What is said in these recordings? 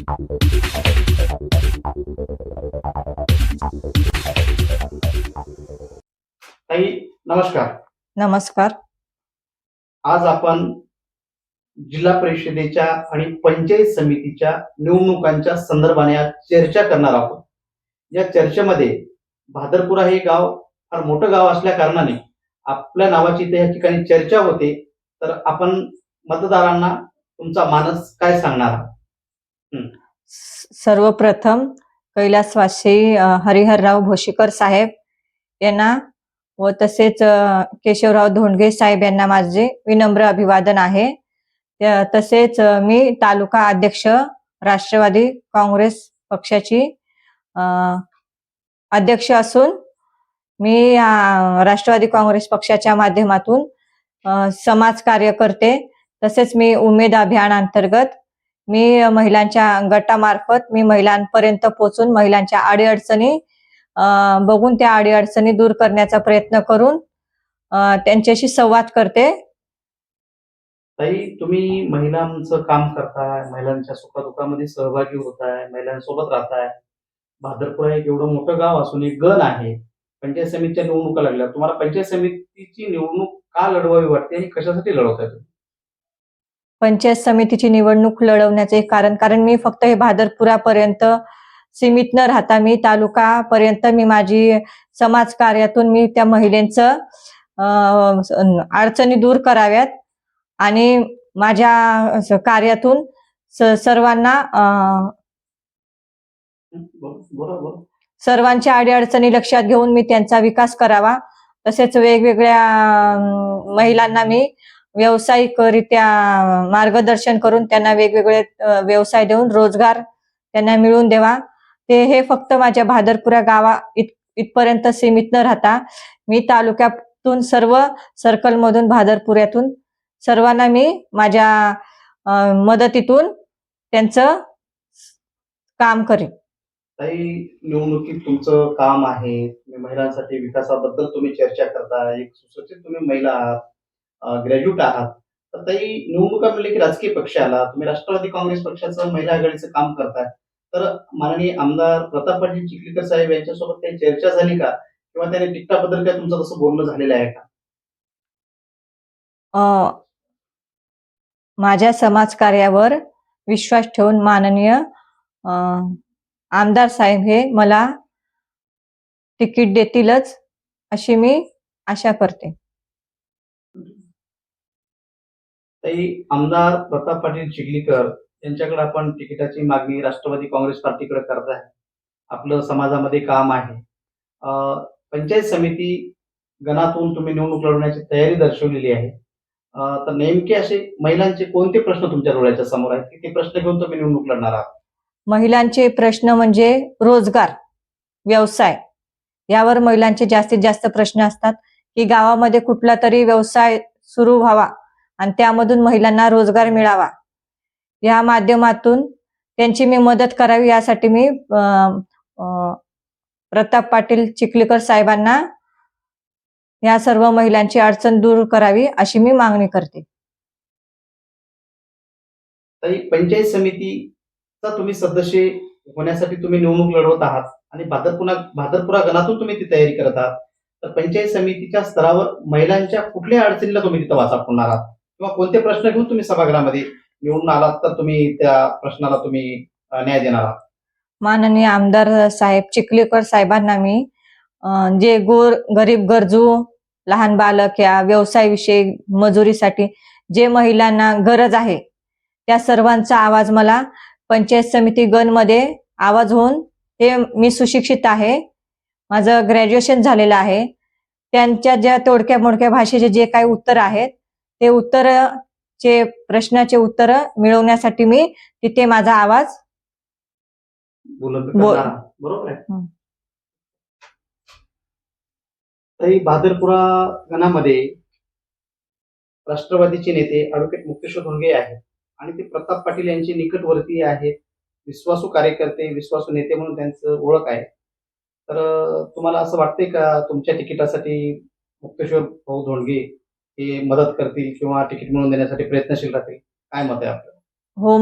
ताई नमस्कार. नमस्कार. आज आपण जिल्हा परिषदेच्या आणि पंचायत समितीच्या निवडणुकांच्या संदर्भाने आज चर्चा करणार आहोत. या चर्चेमध्ये भादरपुरा हे गाव फार मोठं गाव असल्या कारणाने आपल्या नावाची इथे या ठिकाणी चर्चा होते. तर आपण मतदारांना तुमचा मानस काय सांगणार आहात? सर्वप्रथम कैलासवासी हरिहरराव भोशीकर साहेब यांना व तसेच केशवराव धोंडगे साहेब यांना माझे विनम्र अभिवादन आहे. तसेच मी तालुका अध्यक्ष राष्ट्रवादी काँग्रेस पक्षाची अध्यक्ष असून मी राष्ट्रवादी काँग्रेस पक्षाच्या माध्यमातून समाज कार्य करते. तसेच मी उमेद अभियान अंतर्गत मी महिलांच्या गटामार्फत मी महिलांपर्यंत पोहोचून महिलांच्या अडीअडचणी बघून त्या अडीअडचणी दूर करण्याचा प्रयत्न करून त्यांच्याशी संवाद करते. ताई तुम्ही महिलांचं काम करताय, महिलांच्या सुखदुःखामध्ये सहभागी होताय, महिलांसोबत राहताय. भादरपुरा एक एवढं मोठं गाव असून एक गण आहे. पंचायत समितीच्या निवडणुका लागल्या. तुम्हाला पंचायत समितीची निवडणूक का लढवावी वाटते आणि कशासाठी लढवताय तुम्ही? पंचायत समितीची निवडणूक लढवण्याचे कारण मी फक्त हे भादरपुरापर्यंत सीमित न राहता मी तालुकापर्यंत मी माझी समाज कार्यातून मी त्या महिलांचं अडचणी दूर कराव्यात आणि माझ्या कार्यातून सर्वांना सर्वांच्या अडीअडचणी लक्षात घेऊन मी त्यांचा विकास करावा. तसेच वेगवेगळ्या महिलांना मी व्यावसायिकरित्या मार्गदर्शन करून त्यांना वेगवेगळे व्यवसाय देऊन रोजगार त्यांना मिळवून देवा. हे फक्त माझ्या भादरपुरा गावा इथपर्यंत सीमित न राहता मी तालुक्यातून सर्व सर्कलमधून भादरपुऱ्यातून सर्वांना मी माझ्या मदतीतून त्यांचं काम करेन. ताई निवडणुकीत तुमचं काम आहे, तुम्ही महिलांसाठी विकासाबद्दल तुम्ही चर्चा करता, एक सुशिक्षित तुम्ही महिला आहात, ग्रॅज्युएट आहात. तर ताई निवडणुका म्हणले की राजकीय पक्ष आला, तुम्ही राष्ट्रवादी काँग्रेस पक्षाचं महिला आघाडीचं काम करताय. तर माननीय आमदार प्रताप पाटील चिखलीकर साहेब यांच्यासोबत काही चर्चा झाली का, किंवा त्याने तिकिटाबद्दल काय तुमचं तसं बोलणं झालेलं आहे का? माझ्या समाज कार्यावर विश्वास ठेवून माननीय आमदार साहेब हे मला तिकीट देतीलच अशी मी आशा करते. ताई आमदार प्रताप पाटील चिखलीकर यांच्याकडे आपण तिकिटाची मागणी राष्ट्रवादी काँग्रेस पार्टीकडे करताय. आपलं समाजामध्ये काम आहे. पंचायत समिती गणातून तुम्ही निवडणूक लढवण्याची तयारी दर्शवलेली आहे. तर नेमके असे महिलांचे कोणते प्रश्न तुमच्या डोळ्याच्या समोर आहेत की ते प्रश्न घेऊन तुम्ही निवडणूक लढणार आहात? महिलांचे प्रश्न म्हणजे रोजगार, व्यवसाय यावर महिलांचे जास्तीत जास्त प्रश्न असतात की गावामध्ये कुठला तरी व्यवसाय सुरू व्हावा आणि त्यामधून महिलांना रोजगार मिळावा. या माध्यमातून त्यांची मी मदत करावी यासाठी मी प्रताप पाटील चिखलीकर साहेबांना या सर्व महिलांची अडचण दूर करावी अशी मी मागणी करते. ताई पंचायत समितीचा तुम्ही सदस्य होण्यासाठी तुम्ही निवडणूक लढवत आहात आणि भादरपुरा गणातून तुम्ही ती तयारी करत आहात. तर पंचायत समितीच्या स्तरावर महिलांच्या कुठल्या अडचणीला तुम्ही तिथं वाचा फोडणार आहात, किंवा कोणते प्रश्न घेऊन तुम्ही सभागृहामध्ये निवडून आलात तर तुम्ही त्या प्रश्नाला तुम्ही न्याय देणार आहात? माननीय आमदार साहेब चिखलीकर साहेबांना मी जे गरीब गरजू लहान बालक या व्यवसाय विषयी मजुरीसाठी जे महिलांना गरज आहे त्या सर्वांचा आवाज मला पंचायत समिती गण मध्ये आवाज होऊन हे मी सुशिक्षित आहे, माझं ग्रॅज्युएशन झालेलं आहे. त्यांच्या ज्या तोडक्या मोडक्या भाषेचे जे काही उत्तर आहेत ते उत्तरचे प्रश्नाचे उत्तर मिळवण्यासाठी मी तिथे माझा आवाज बरोबर आहे. तरी भादरपुरा गणामध्ये राष्ट्रवादीचे नेते ॲडव्होकेट मुक्तेश्वर धोंडगे आहेत आणि ते प्रताप पाटील यांचे निकटवर्तीय आहेत, विश्वासू कार्यकर्ते, विश्वासू नेते म्हणून त्यांचं ओळख आहे. तर तुम्हाला असं वाटतंय का तुमच्या तिकिटासाठी मुक्तेश्वर भाऊ धोंडगे हे मदत करतील किंवा तिकीट मिळवून देण्यासाठी प्रयत्नशील राहतील? काय मत आहे आपलं? हो,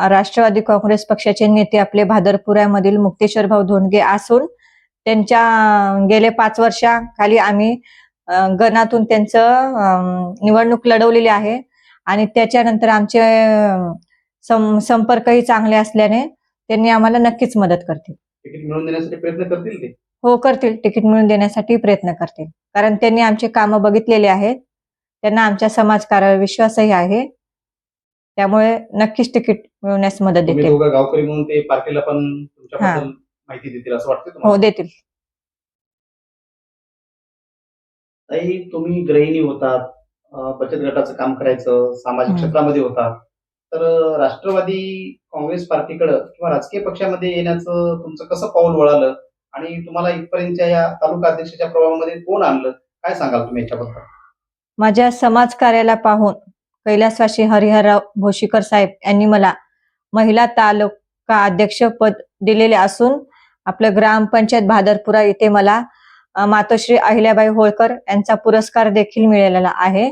राष्ट्रवादी काँग्रेस पक्षाचे नेते आपले भादरपुरामधील मुक्तेश्वरभाऊ धोंडगे असून त्यांच्या गेले 5 वर्षाखाली आम्ही गणातून त्यांचं निवडणूक लढवलेली आहे आणि त्याच्यानंतर आमचे संपर्कही चांगले असल्याने त्यांनी आम्हाला नक्कीच मदत करतील. तिकीट मिळवून देण्यासाठी प्रयत्न करतील ते. हो, करतील. तिकीट मिळवून देण्यासाठी प्रयत्न करतील. कारण त्यांनी आमचे कामं बघितलेले आहेत. त्यांना आमच्या समाजकार्यावर विश्वासही आहे. त्यामुळे नक्कीच तिकीट मिळवण्यास मदत तुम्ही देतील. दोघं गावकरी म्हणून ते पार्टीला पण तुमच्याबद्दल माहिती देतील असं वाटतं हो, तुम्हाला? देतील. ताई, तुम्ही गृहिणी होतात, बचत गटाचं काम करायचं, सामाजिक क्षेत्रामध्ये होतात. तर राष्ट्रवादी काँग्रेस पार्टीकडं किंवा राजकीय पक्षामध्ये येण्याचं तुमचं कसं पाऊल वळालं आणि तुम्हाला इथपर्यंतच्या या तालुका अध्यक्षाच्या प्रभावामध्ये कोण आणलं? काय सांगाल तुम्ही याच्याबद्दल? माझ्या समाज कार्याला पाहून कैलासवासी हरिहरराव भोशीकर साहेब यांनी मला महिला तालुका अध्यक्ष पद दिलेले असून आपलं ग्रामपंचायत भादरपुरा इथे मला मातोश्री अहिल्याबाई होळकर यांचा पुरस्कार देखील मिळालेला आहे.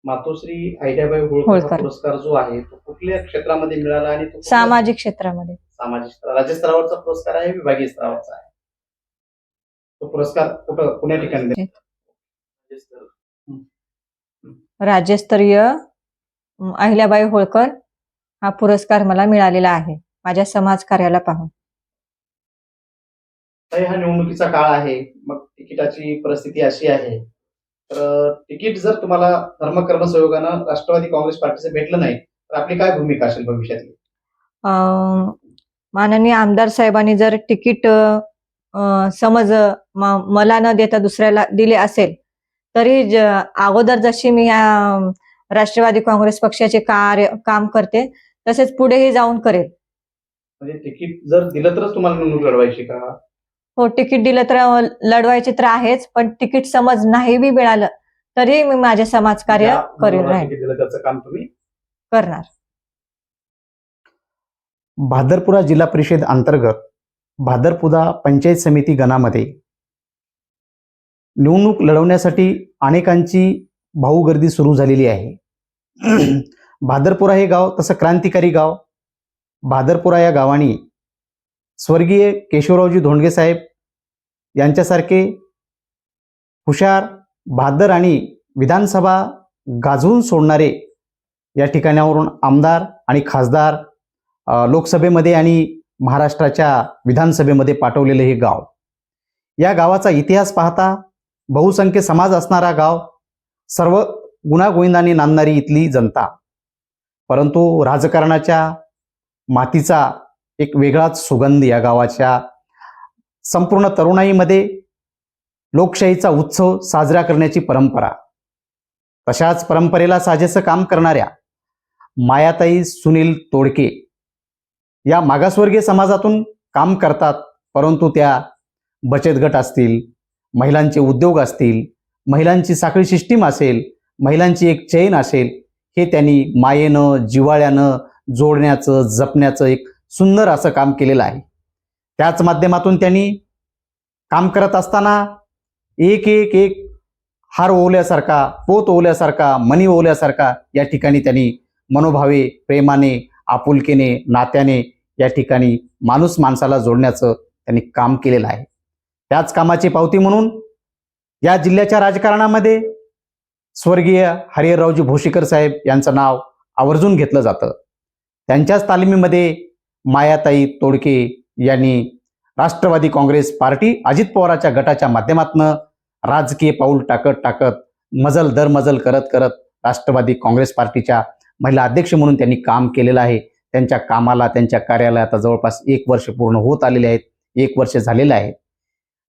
मातोश्री अहिल्याबाई होळकर होळकर. पुरस्कार जो आहे तो कुठल्या क्षेत्रामध्ये मिळाला आणि तो कुठल्या- सामाजिक क्षेत्रामध्ये. सामाजिक राज्य स्तरावरचा पुरस्कार आहे, विभागीय स्तरावरचा आहे? तो पुरस्कार कुठं कुण्या ठिकाणी दिला? राज्यस्तरीय अहिल्याबाई होळकर हा पुरस्कार मला मिळालेला आहे माझ्या समाज कार्याला पाहून. ताई, हा निवडणुकीचा काळ आहे, मग तिकिटाची परिस्थिती अशी आहे, तर तिकीट जर तुम्हाला धर्मकर्म संयोगानं राष्ट्रवादी काँग्रेस पार्टीचं भेटलं नाही तर आपली काय भूमिका असेल भविष्यातली? माननीय आमदार साहेबांनी जर तिकीट समज मला न देता दुसऱ्याला दिले असेल तरी अगोदर जशी मी राष्ट्रवादी काँग्रेस पक्षाचे काम करते तसेच पुढेही जाऊन करेल. म्हणजे तिकीट जर दिलं तरच तुम्हाला निवडणूक लढवायची का? हो, तिकीट दिलं तर लढवायचे तर आहेच, पण तिकीट समज नाही बी मिळालं तरी मी माझे समाजकार्य ज्या करीन उमेदवाराला राहील तिकीट दिलं त्याचं काम तुम्ही करणार. भादरपुरा जिल्हा परिषद अंतर्गत भादरपुरा पंचायत समिती गणामध्ये निवडणूक लढवण्यासाठी अनेकांची भाऊगर्दी सुरू झालेली आहे. भादरपुरा हे गाव तसं क्रांतिकारी गाव. भादरपुरा या गावाने स्वर्गीय केशवरावजी धोंडगे साहेब यांच्यासारखे हुशार, बहादर आणि विधानसभा गाजवून सोडणारे या ठिकाणावरून आमदार आणि खासदार लोकसभेमध्ये आणि महाराष्ट्राच्या विधानसभेमध्ये पाठवलेले हे गाव. या गावाचा इतिहास पाहता बहुसंख्य समाज असणारा गाव, सर्व गुणागोविंदाने नांदणारी इथली जनता. परंतु राजकारणाच्या मातीचा एक वेगळाच सुगंध या गावाच्या संपूर्ण तरुणाईमध्ये लोकशाहीचा उत्सव साजरा करण्याची परंपरा. तशाच परंपरेला साजेसं काम करणाऱ्या मायाताई सुनील तोडके या मागासवर्गीय समाजातून काम करतात, परंतु त्या बचत गट असतील, महिलांचे उद्योग असतील, महिलांची साखळी सिस्टीम असेल, महिलांची एक चैन असेल, हे त्यांनी मायेनं जिव्हाळ्यानं जोडण्याचं जपण्याचं एक सुंदर असं काम केलेलं आहे. त्याच माध्यमातून त्यांनी काम करत असताना एक एक एक हार ओवल्यासारखा, पोत ओवल्यासारखा, मणी ओवल्यासारखा या ठिकाणी त्यांनी मनोभावे, प्रेमाने, आपुलकीने, नात्याने या ठिकाणी माणूस माणसाला जोडण्याचं त्यांनी काम केलेलं आहे. त्याच कामाची पावती म्हणून या जिल्ह्याच्या राजकारणामध्ये स्वर्गीय हरिहररावजी भोशीकर साहेब यांचं नाव आवर्जून घेतलं जातं. त्यांच्याच तालमीमध्ये मायाताई तोडके यांनी राष्ट्रवादी काँग्रेस पार्टी अजित पवारांच्या गटाच्या माध्यमातून राजकीय पाऊल टाकत मजल दर मजल करत राष्ट्रवादी काँग्रेस पार्टीच्या महिला अध्यक्ष म्हणून त्यांनी काम केलेलं आहे. त्यांच्या कामाला, त्यांच्या कार्याला आता जवळपास 1 वर्ष पूर्ण होत आलेले आहेत, 1 वर्ष झालेलं आहे.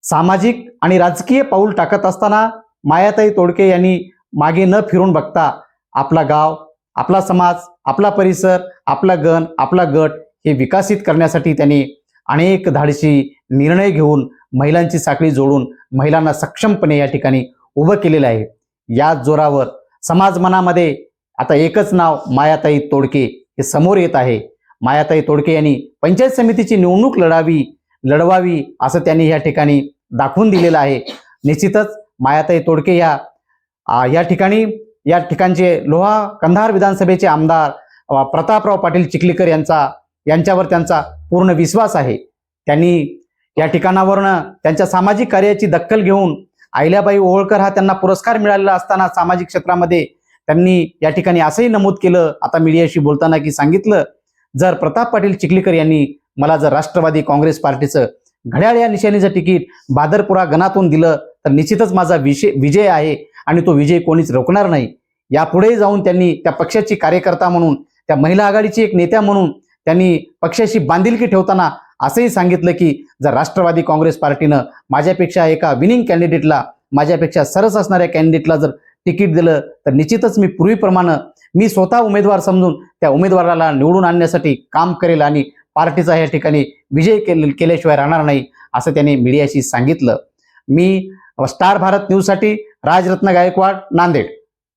सामाजिक आणि राजकीय पाऊल टाकत असताना मायाताई तोडके यांनी मागे न फिरून बघता आपला गाव, आपला समाज, आपला परिसर, आपला गण, आपला गट हे विकसित करण्यासाठी त्यांनी अनेक धाडसी निर्णय घेऊन महिलांची साखळी जोडून महिलांना सक्षमपणे या ठिकाणी उभं केलेलं आहे. या जोरावर समाज मनामध्ये आता एकच नाव मायाताई तोडके हे समोर येत आहे. मायाताई तोडके यांनी पंचायत समितीची निवडणूक लढवावी असं त्यांनी या ठिकाणी दाखवून दिलेलं आहे. निश्चितच मायाताई तोडके या ठिकाणचे लोहा कंधार विधानसभेचे आमदार प्रतापराव पाटील चिखलीकर यांच्यावर त्यांचा पूर्ण विश्वास आहे. त्यांनी या ठिकाणावरनं त्यांच्या सामाजिक कार्याची दखल घेऊन अहिल्याबाई होळकर हा त्यांना पुरस्कार मिळालेला असताना सामाजिक क्षेत्रामध्ये त्यांनी या ठिकाणी असंही नमूद केलं, आता मीडियाशी बोलताना की सांगितलं, जर प्रताप पाटील चिखलीकर यांनी मला जर राष्ट्रवादी काँग्रेस पार्टीचं घड्याळ या निशाणीचं तिकीट भादरपुरा गणातून दिलं तर निश्चितच माझा विजय आहे आणि तो विजय कोणीच रोखणार नाही. यापुढे जाऊन त्यांनी त्या पक्षाची कार्यकर्ता म्हणून, त्या महिला आघाडीची एक नेत्या म्हणून त्यांनी पक्षाशी बांधिलकी ठेवताना असंही सांगितलं की जर राष्ट्रवादी काँग्रेस पार्टीनं माझ्यापेक्षा एका विनिंग कॅन्डिडेटला, माझ्यापेक्षा सरस असणाऱ्या कॅन्डिडेटला जर तिकीट दिलं तर निश्चितच मी पूर्वीप्रमाणे मी स्वतः उमेदवार समजून त्या उमेदवाराला निवडून आणण्यासाठी काम करेल आणि पार्टीचा या ठिकाणी विजय केल्याशिवाय राहणार नाही, असं त्यांनी मीडियाशी सांगितलं. मी स्टार भारत न्यूजसाठी राजरत्न गायकवाड, नांदेड.